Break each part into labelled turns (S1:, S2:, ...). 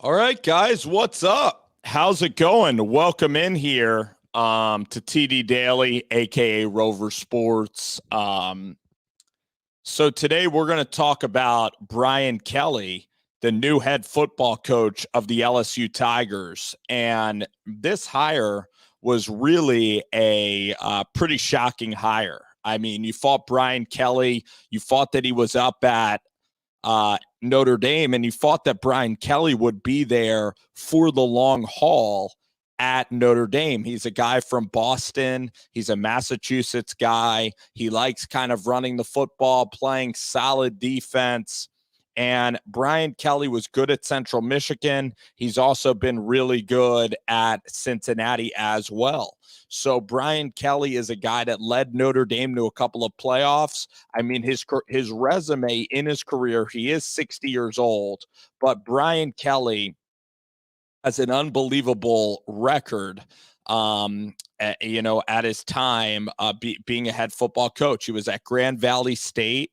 S1: All right, guys, what's up? How's it going? Welcome in here to TD Daily, aka Rover Sports. So today we're going to talk about Brian Kelly, the new head football coach of the LSU Tigers, and this hire was really a pretty shocking hire. I mean, you fought Brian Kelly, you fought that he was up at Notre Dame, and you thought that Brian Kelly would be there for the long haul at Notre Dame. He's a guy from Boston. He's a Massachusetts guy. He likes kind of running the football, playing solid defense. And Brian Kelly was good at Central Michigan. He's also been really good at Cincinnati as well. So Brian Kelly is a guy that led Notre Dame to a couple of playoffs. I mean, his resume in his career, he is 60 years old, but Brian Kelly has an unbelievable record. At his time being a head football coach, he was at Grand Valley State,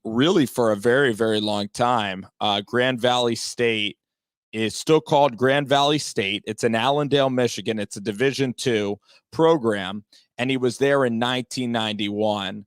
S1: really for a very, very long time. Grand Valley State is still called Grand Valley State. It's in Allendale, Michigan. It's a Division II program, and he was there in 1991.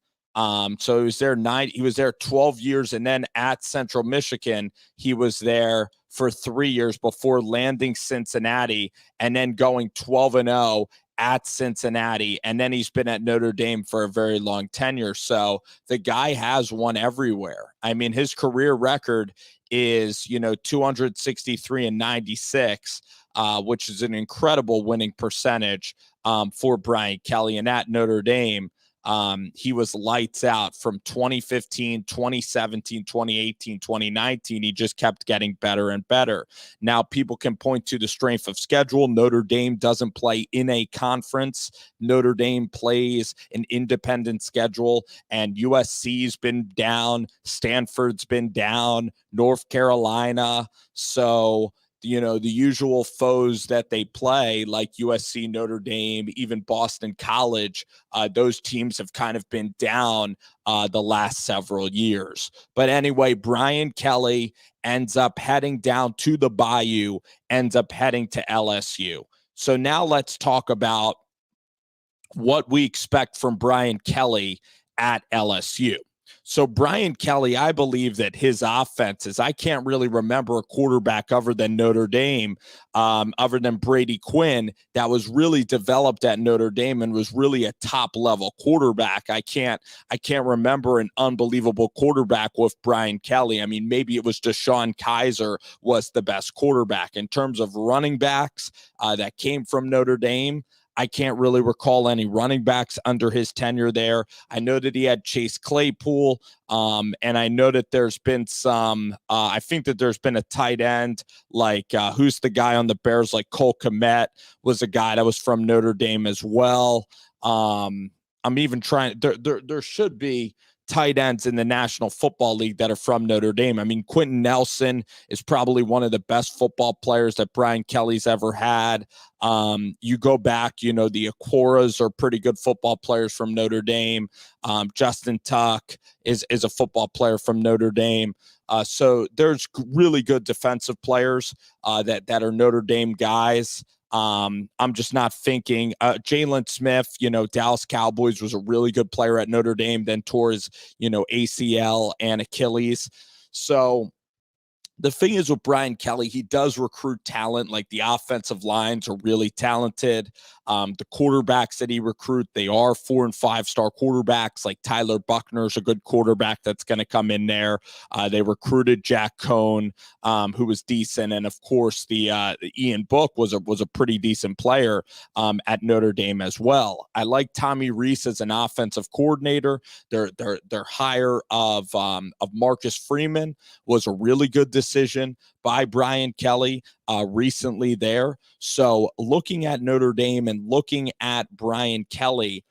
S1: So he was there 12 years, and then at Central Michigan, he was there for 3 years before landing Cincinnati and then going 12-0 at Cincinnati. And then he's been at Notre Dame for a very long tenure. So the guy has won everywhere. I mean, his career record is, 263 and 96, which is an incredible winning percentage for Brian Kelly. And at Notre Dame, he was lights out from 2015, 2017, 2018, 2019. He just kept getting better and better. Now, people can point to the strength of schedule. Notre Dame doesn't play in a conference. Notre Dame plays an independent schedule, and USC's been down. Stanford's been down. North Carolina. So, the usual foes that they play, like USC, Notre Dame, even Boston College, those teams have kind of been down the last several years. But anyway, Brian Kelly ends up heading down to the Bayou, ends up heading to LSU. So now let's talk about what we expect from Brian Kelly at LSU. So Brian Kelly, I believe that his offenses, I can't really remember a quarterback other than Notre Dame, other than Brady Quinn, that was really developed at Notre Dame and was really a top level quarterback. I can't remember an unbelievable quarterback with Brian Kelly. I mean, maybe it was Deshaun Kaiser was the best quarterback. In terms of running backs that came from Notre Dame, I can't really recall any running backs under his tenure there. I know that he had Chase Claypool, and I know that there's been some, I think that there's been a tight end, like who's the guy on the Bears, like Cole Kmet was a guy that was from Notre Dame as well. I'm even trying, there should be tight ends in the National Football League that are from Notre Dame. I mean, Quentin Nelson is probably one of the best football players that Brian Kelly's ever had. You go back, the Aquaras are pretty good football players from Notre Dame. Justin Tuck is a football player from Notre Dame. So there's really good defensive players that are Notre Dame guys. I'm just not thinking. Jalen Smith, Dallas Cowboys was a really good player at Notre Dame, then tore his, ACL and Achilles. So the thing is with Brian Kelly, he does recruit talent. Like the offensive lines are really talented. The quarterbacks that he recruit, they are 4- and 5-star quarterbacks. Like Tyler Buckner is a good quarterback that's going to come in there. They recruited Jack Cohn, who was decent, and of course the Ian Book was a pretty decent player at Notre Dame as well. I like Tommy Rees as an offensive coordinator. Their hire of Marcus Freeman was a really good decision by Brian Kelly recently there. So looking at Notre Dame and looking at Brian Kelly,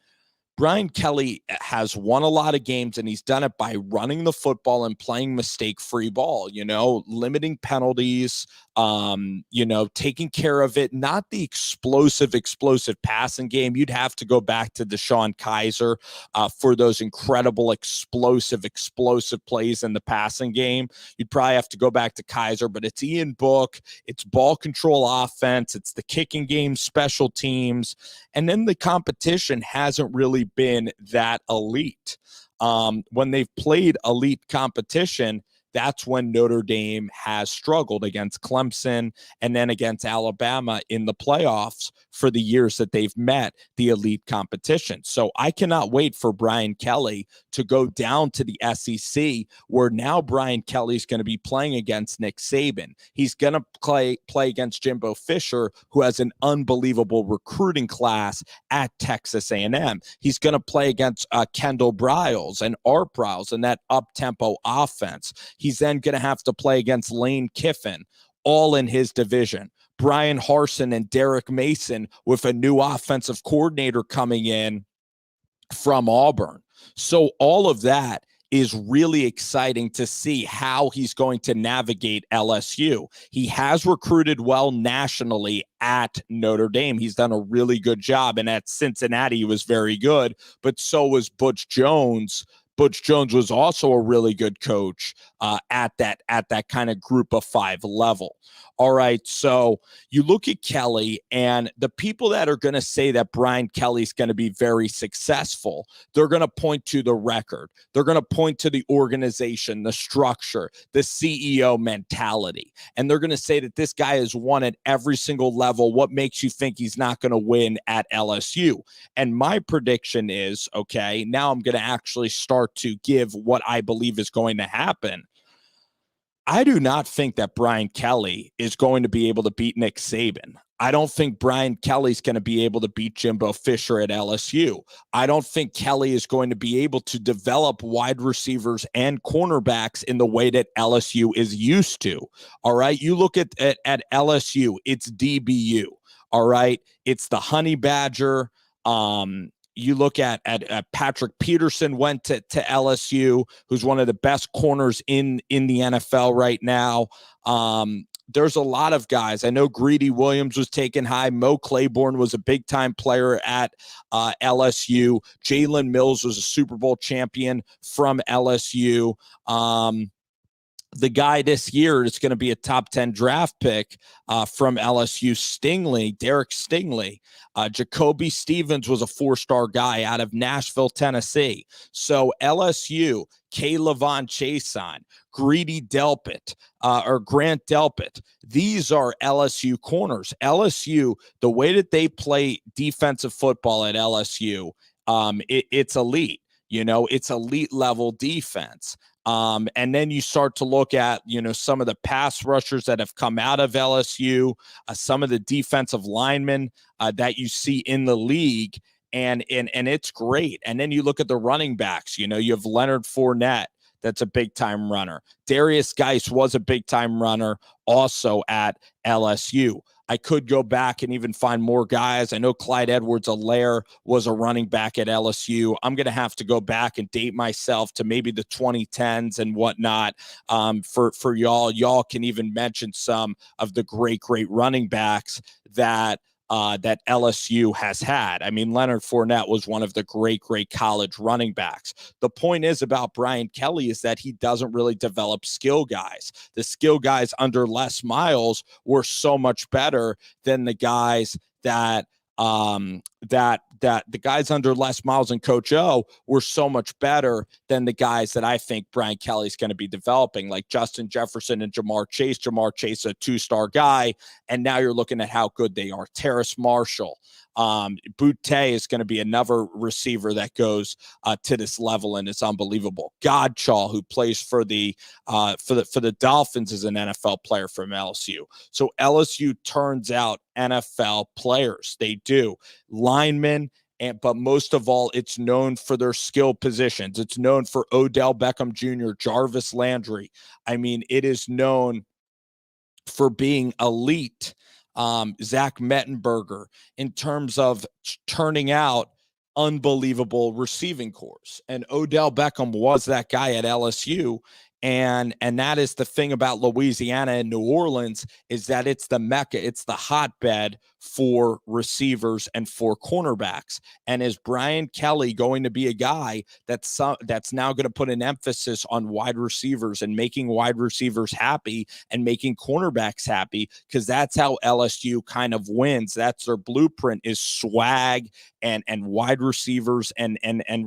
S1: Brian Kelly has won a lot of games, and he's done it by running the football and playing mistake-free ball, limiting penalties, taking care of it, not the explosive passing game. You'd have to go back to DeShone Kizer for those incredible explosive plays in the passing game. You'd probably have to go back to Kizer, but it's Ian Book, it's ball control offense, it's the kicking game, special teams, and then the competition hasn't really been that elite. When they've played elite competition, that's when Notre Dame has struggled against Clemson and then against Alabama in the playoffs for the years that they've met the elite competition. So I cannot wait for Brian Kelly to go down to the SEC, where now Brian Kelly's going to be playing against Nick Saban. He's going to play against Jimbo Fisher, who has an unbelievable recruiting class at Texas A&M. He's going to play against Kendall Briles and Art Briles and that up-tempo offense. He's then going to have to play against Lane Kiffin, all in his division. Brian Harsin and Derek Mason with a new offensive coordinator coming in from Auburn. So all of that is really exciting to see how he's going to navigate LSU. He has recruited well nationally at Notre Dame. He's done a really good job. And at Cincinnati, he was very good, but so was Butch Jones. Butch Jones was also a really good coach at that kind of group of five level. All right, so you look at Kelly, and the people that are going to say that Brian Kelly's going to be very successful, they're going to point to the record. They're going to point to the organization, the structure, the CEO mentality. And they're going to say that this guy has won at every single level. What makes you think he's not going to win at LSU? And my prediction is, okay, now I'm going to actually start to give what I believe is going to happen. I do not think that Brian Kelly is going to be able to beat Nick Saban. I don't think Brian Kelly's going to be able to beat Jimbo Fisher at LSU. I don't think Kelly is going to be able to develop wide receivers and cornerbacks in the way that LSU is used to. All right. You look at LSU, it's DBU. All right. It's the Honey Badger. You look at Patrick Peterson went to LSU, who's one of the best corners in the NFL right now. There's a lot of guys. I know Greedy Williams was taken high. Mo Claiborne was a big-time player at LSU. Jalen Mills was a Super Bowl champion from LSU. The guy this year is going to be a top 10 draft pick from LSU, Derek Stingley. Jacoby Stevens was a 4-star guy out of Nashville, Tennessee. So LSU, K'Lavon Chaisson, Greedy Delpit, or Grant Delpit. These are LSU corners. LSU, the way that they play defensive football at LSU, it's elite. It's elite level defense. And then you start to look at, some of the pass rushers that have come out of LSU, some of the defensive linemen that you see in the league, and it's great. And then you look at the running backs, you have Leonard Fournette. That's a big-time runner. Darius Geis was a big-time runner also at LSU. I could go back and even find more guys. I know Clyde Edwards-Helaire was a running back at LSU. I'm going to have to go back and date myself to maybe the 2010s and whatnot for y'all. Y'all can even mention some of the great running backs that LSU has had. I mean, Leonard Fournette was one of the great college running backs. The point is about Brian Kelly is that he doesn't really develop skill guys. The skill guys under Les Miles were so much better than the guys that the guys under Les Miles and Coach O were so much better than the guys that I think Brian Kelly's going to be developing, like Justin Jefferson and Jamar Chase. Jamar Chase, a 2-star guy, and now you're looking at how good they are. Terrace Marshall. Boutte is going to be another receiver that goes to this level, and it's unbelievable. Godchall, who plays for the Dolphins, is an NFL player from LSU. So LSU turns out NFL players. They do. Linemen, but most of all, it's known for their skill positions. It's known for Odell Beckham Jr., Jarvis Landry. I mean, it is known for being elite. Zach Mettenberger, in terms of turning out unbelievable receiving corps. And Odell Beckham was that guy at LSU. And that is the thing about Louisiana and New Orleans, is that it's the mecca, it's the hotbed for receivers and for cornerbacks. And is Brian Kelly going to be a guy that's now going to put an emphasis on wide receivers and making wide receivers happy and making cornerbacks happy? Because that's how LSU kind of wins. That's their blueprint, is swag and wide receivers and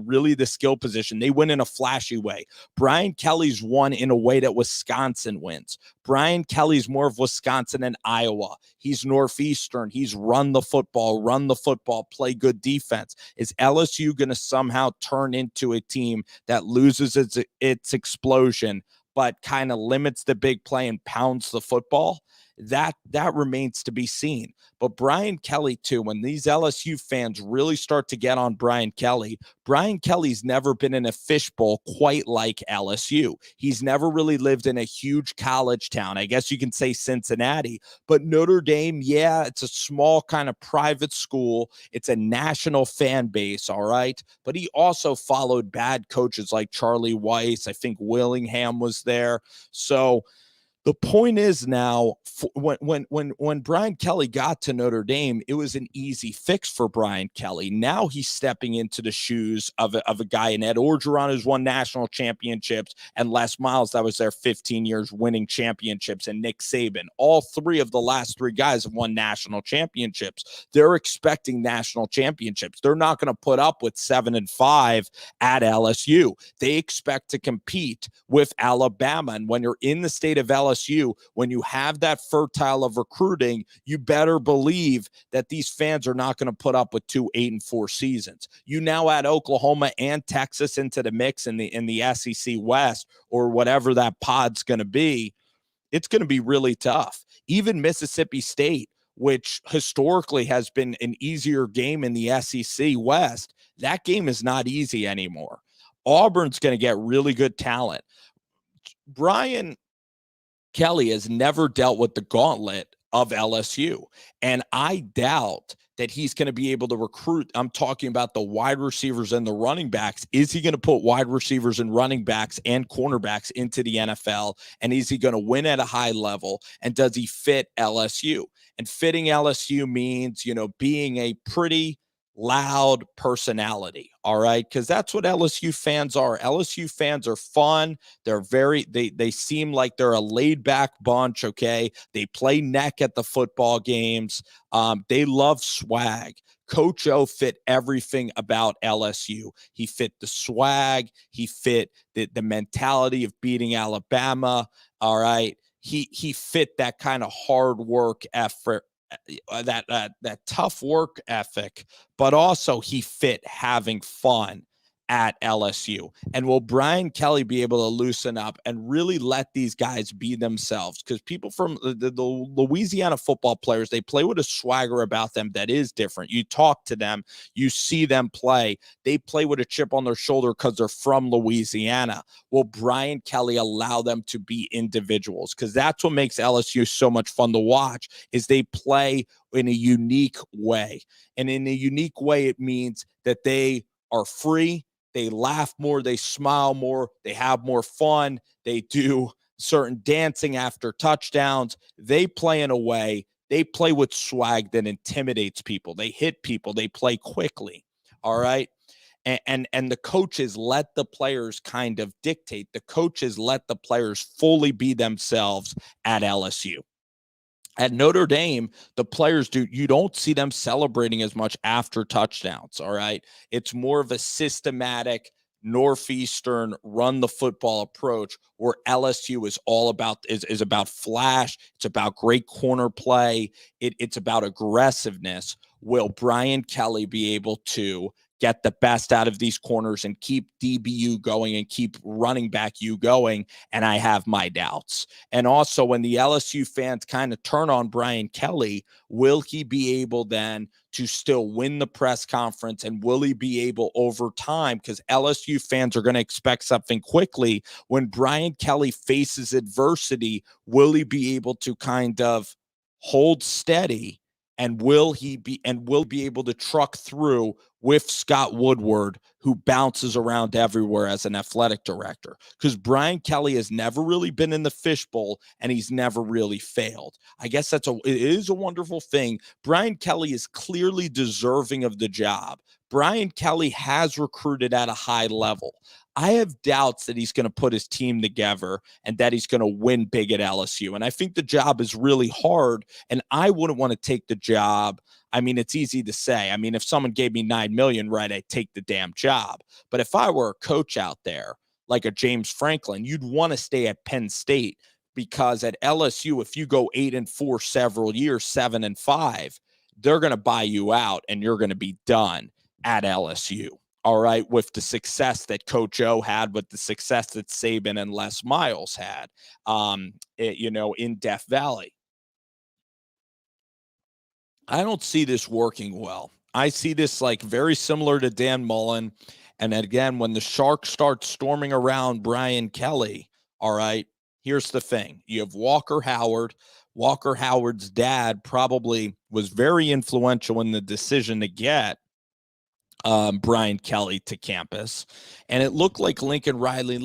S1: really the skill position. They win in a flashy way. Brian Kelly's won in a way that Wisconsin wins. Brian Kelly's more of Wisconsin and Iowa. He's Northeastern. He's run the football, play good defense. Is LSU going to somehow turn into a team that loses its explosion, but kind of limits the big play and pounds the football? That remains to be seen. But Brian Kelly, too, when these LSU fans really start to get on Brian Kelly's never been in a fishbowl quite like LSU. He's never really lived in a huge college town. I guess you can say Cincinnati, but Notre Dame, yeah, it's a small kind of private school. It's a national fan base, all right? But he also followed bad coaches like Charlie Weiss. I think Willingham was there. So the point is now, when Brian Kelly got to Notre Dame, it was an easy fix for Brian Kelly. Now he's stepping into the shoes of a guy in Ed Orgeron, who's won national championships, and Les Miles, that was there 15 years winning championships, and Nick Saban. All three of the last three guys have won national championships. They're expecting national championships. They're not going to put up with 7-5 at LSU. They expect to compete with Alabama. And when you're in the state of LSU, when you have that fertile of recruiting, you better believe that these fans are not going to put up with 2 8-4 seasons. You now add Oklahoma and Texas into the mix in the SEC West, or whatever that pod's going to be. It's going to be really tough. Even Mississippi State, which historically has been an easier game in the SEC West, that game is not easy anymore. Auburn's going to get really good talent. Brian Kelly has never dealt with the gauntlet of LSU, and I doubt that he's going to be able to recruit. I'm talking about the wide receivers and the running backs. Is he going to put wide receivers and running backs and cornerbacks into the NFL? And is he going to win at a high level? And does he fit LSU? And fitting LSU means, being a pretty loud personality. All right. Because that's what LSU fans are. LSU fans are fun. They're they seem like they're a laid back bunch. Okay. They play neck at the football games. They love swag. Coach O fit everything about LSU. He fit the swag. He fit the mentality of beating Alabama. All right. He fit that kind of hard work effort, that tough work ethic, but also he fit having fun at LSU. And will Brian Kelly be able to loosen up and really let these guys be themselves? Because people from the Louisiana football players, they play with a swagger about them that is different. You talk to them, you see them play. They play with a chip on their shoulder because they're from Louisiana. Will Brian Kelly allow them to be individuals? Because that's what makes LSU so much fun to watch, is they play in a unique way. And in a unique way, it means that they are free. They laugh more, they smile more, they have more fun, they do certain dancing after touchdowns. They play in a way, they play with swag that intimidates people. They hit people, they play quickly. All right. And the coaches let the players kind of dictate. The coaches let the players fully be themselves at LSU. At Notre Dame, the players you don't see them celebrating as much after touchdowns, all right? It's more of a systematic Northeastern run the football approach, where LSU is all about is about flash, it's about great corner play, it's about aggressiveness. Will Brian Kelly be able to get the best out of these corners and keep DBU going and keep running back you going? And I have my doubts. And also, when the LSU fans kind of turn on Brian Kelly, will he be able then to still win the press conference? And will he be able over time? Because LSU fans are going to expect something quickly. When Brian Kelly faces adversity, will he be able to kind of hold steady And will he be able to truck through with Scott Woodward, who bounces around everywhere as an athletic director? Because Brian Kelly has never really been in the fishbowl, and he's never really failed. I guess it is a wonderful thing. Brian Kelly is clearly deserving of the job. Brian Kelly has recruited at a high level. I have doubts that he's going to put his team together and that he's going to win big at LSU. And I think the job is really hard, and I wouldn't want to take the job. I mean, it's easy to say. I mean, if someone gave me $9 million, right, I'd take the damn job. But if I were a coach out there, like a James Franklin, you'd want to stay at Penn State, because at LSU, if you go 8-4 several years, 7-5, they're going to buy you out and you're going to be done at LSU. All right, with the success that Coach O had, with the success that Saban and Les Miles had, in Death Valley. I don't see this working well. I see this like very similar to Dan Mullen. And again, when the Sharks start storming around Brian Kelly, all right, here's the thing. You have Walker Howard. Walker Howard's dad probably was very influential in the decision to get Brian Kelly to campus. And it looked like Lincoln Riley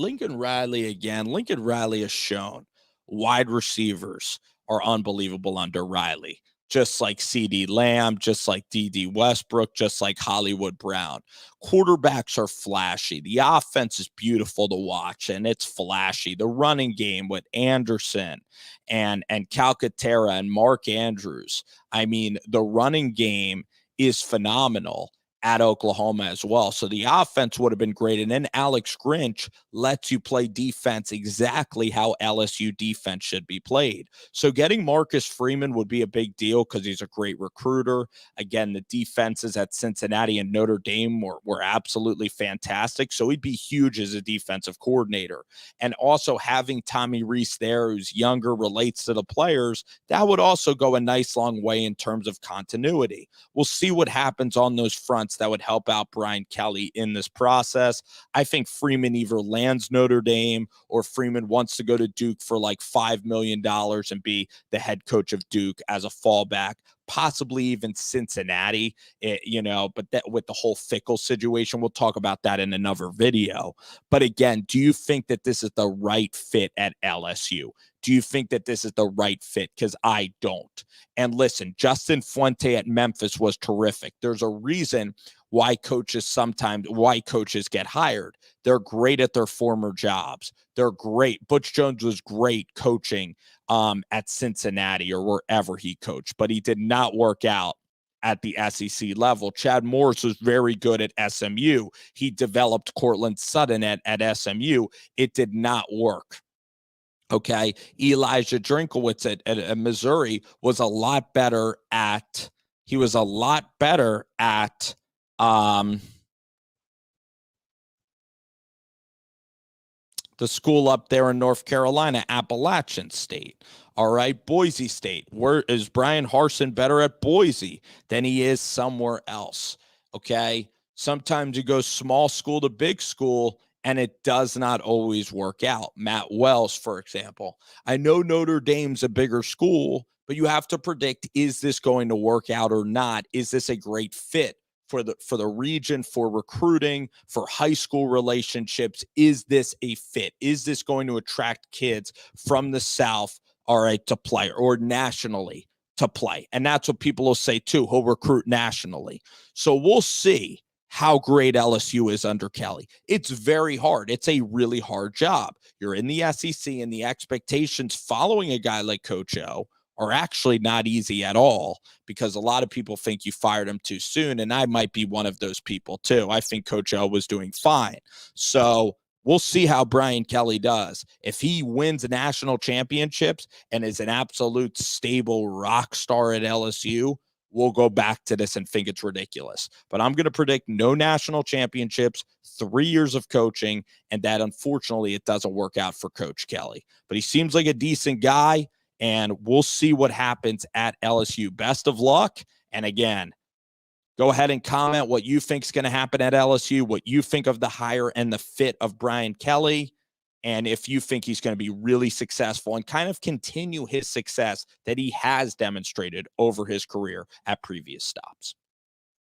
S1: has shown wide receivers are unbelievable under Riley. Just like CeeDee Lamb, just like D.D. Westbrook, just like Hollywood Brown. Quarterbacks are flashy. The offense is beautiful to watch, and it's flashy. The running game with Anderson and Calcaterra and Mark Andrews. I mean, the running game is phenomenal at Oklahoma as well. So the offense would have been great. And then Alex Grinch lets you play defense exactly how LSU defense should be played. So getting Marcus Freeman would be a big deal because he's a great recruiter. Again, the defenses at Cincinnati and Notre Dame were absolutely fantastic. So he'd be huge as a defensive coordinator. And also having Tommy Rees there, who's younger, relates to the players, that would also go a nice long way in terms of continuity. We'll see what happens on those fronts that would help out Brian Kelly in this process. I think Freeman either lands Notre Dame or Freeman wants to go to Duke for like $5 million and be the head coach of Duke as a fallback, possibly even Cincinnati, but that with the whole Fickle situation, we'll talk about that in another video. But again, do you think that this is the right fit at LSU? Do you think that this is the right fit? Because I don't. And listen, Justin Fuente at Memphis was terrific. There's a reason why coaches get hired. They're great at their former jobs. They're great. Butch Jones was great coaching at Cincinnati or wherever he coached, but he did not work out at the SEC level. Chad Morris was very good at SMU. He developed Cortland Sutton at SMU. It did not work. Okay, Elijah Drinkowitz at Missouri was a lot better at. He was a lot better at. The school up there in North Carolina, Appalachian State. All right, Boise State. Where is Brian Harsin better at Boise than he is somewhere else? Okay, sometimes you go small school to big school, and it does not always work out. Matt Wells, for example. I know Notre Dame's a bigger school, but you have to predict, is this going to work out or not? Is this a great fit for the region, for recruiting, for high school relationships? Is this a fit? Is this going to attract kids from the South, all right, to play, or nationally to play? And that's what people will say too. He'll recruit nationally. So we'll see how great LSU is under Kelly. It's very hard. It's a really hard job. You're in the SEC, and the expectations following a guy like Coach O are actually not easy at all, because a lot of people think you fired him too soon, and I might be one of those people too. I think Coach O was doing fine. So we'll see how Brian Kelly does. If he wins national championships and is an absolute stable rock star at LSU, we'll go back to this and think it's ridiculous. But I'm going to predict no national championships, 3 years of coaching, and that unfortunately it doesn't work out for Coach Kelly. But he seems like a decent guy, and we'll see what happens at LSU. Best of luck. And again, go ahead and comment what you think is going to happen at LSU, what you think of the hire and the fit of Brian Kelly. and if you think he's going to be really successful and kind of continue his success that he has demonstrated over his career at previous stops.